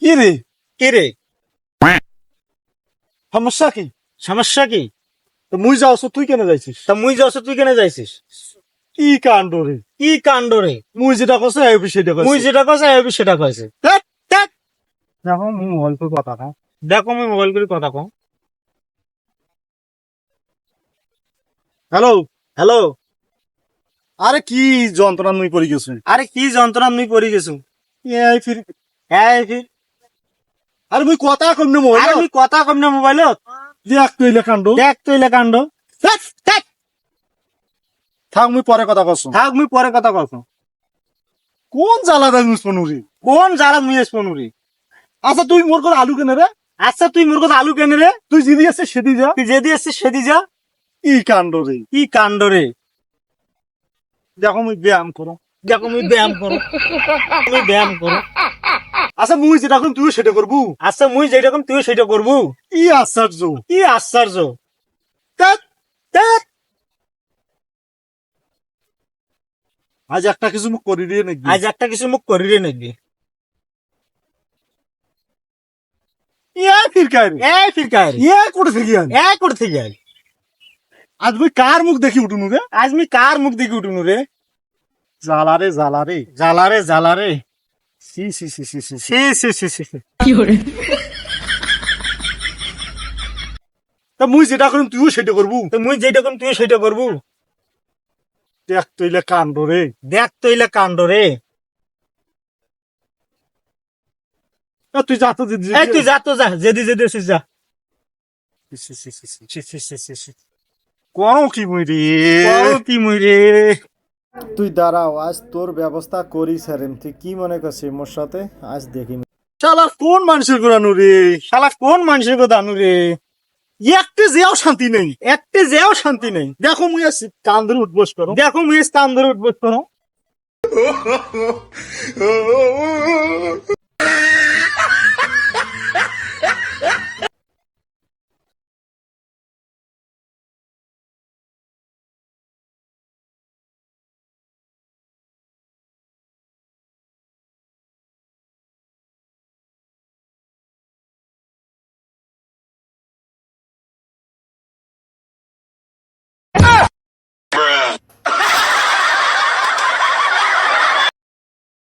কি রে? কে রে? সমস্যা কি? সমস্যা কি? তো মুই যাওছ তুই কেন যাইছিস? তা মুই যাচ্ছ তুই কেন যাইছিস? কি কাণ্ড রে? কি কাণ্ড রে? মুই যেটা কছে আইবি সেটা কছে। মুই যেটা কইছে আইবি সেটা কইছে। ধ্যাৎ, ধ্যাৎ। দেখো মুই মোবাইল করে কথা কও। দেখো আমি মোবাইল করে কথা কও। হ্যালো। হ্যালো। আরে কি যন্ত্রণা মুই পড়ি গেছি। আরে কি যন্ত্রণা মুই পড়ি গেছো? এই ফির হ্যাঁ ফির। আরে মুই কথা কম না আরে মোবাইল। আমি কথা কম না মোবাইলত। দেখ তুইলে কাণ্ড। দেখ তুই এলা কাণ্ড। ধ্যাৎ, ধ্যাৎ। থাক মুই পরে কথা কছ। থাক মুই পরে কথা কও। কোন জ্বালা দেয় মুই পনুরি? কোন যারা মুই এস পনুরি? আচ্ছা তুই মোর কথা আলু কেনে রে? আচ্ছা তুই মোর কথা আলু কেন রে? তুই জিদি আছে সেদি যা। তুই যেদি আসছিস সেদি যা। কি কাণ্ড রে? কি কাণ্ড রে? দেখো মুই ব্যায়াম করো। দেখো মুই ব্যায়াম করো। তুমি ব্যায়াম করো। আচ্ছা মুই যেটা করুম তুই সেটা করবু। আচ্ছা মুই যেরকম তুই সেটা করবো। কি আশ্চর্য। কি আশ্চর্য। ধ্যাৎ, ধ্যাৎ। আজ একটা কিছু মুখ করি দিয়ে নাকি? আজ একটা কিছু মুখ করি রে নাকি? ইয়া ফির কারে? এই ফিরকার ইয়া করে থেকে আন। এই করে থেকে আই। আজ মুই কার মুখ দেখি উঠুনু রে? আজ আমি কার মুখ দেখে উঠুন রে? জ্বালা রে জ্বালা রে। জ্বালা রে জ্বালা রে। সি সি সি সি সি। সি সি সি সি সি। তা মুই যেটা করুম তুইও সেটা করবু। তো মুই যেটা করুম তুই সেটা করবো। দেখ তুইলে কাণ্ড রে। দেখ তো এলা কাণ্ড রে। তুই যা তো দিদি। এই তুই যা তো যা, যেদি যেদি আসিস যা। করো কি মুই রে? করো কি মুই রে? তুই দাঁড়াও, আজ তোর ব্যবস্থা করি স্যারেম। তুই কি মনে করছিস মোর সাথে? আজ দেখি। শালা কোন মানুষের গোড়ানো রে? শালা কোন মানুষের কথা আনু রে? একটা যেও শান্তি নেই। একটে যেও শান্তি নেই। দেখো মুই আছি কান ধরে উঠবস করো। দেখো মুই স্থান ধরে উঠবস করো।